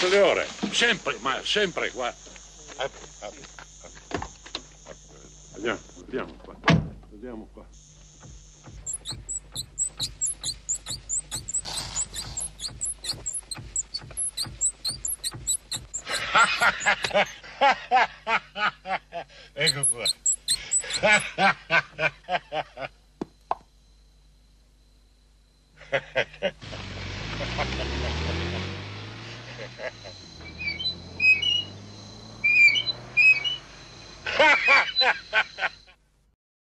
tutte le ore, sempre, ma sempre qua. Vediamo qua. Vediamo qua. Ecco qua.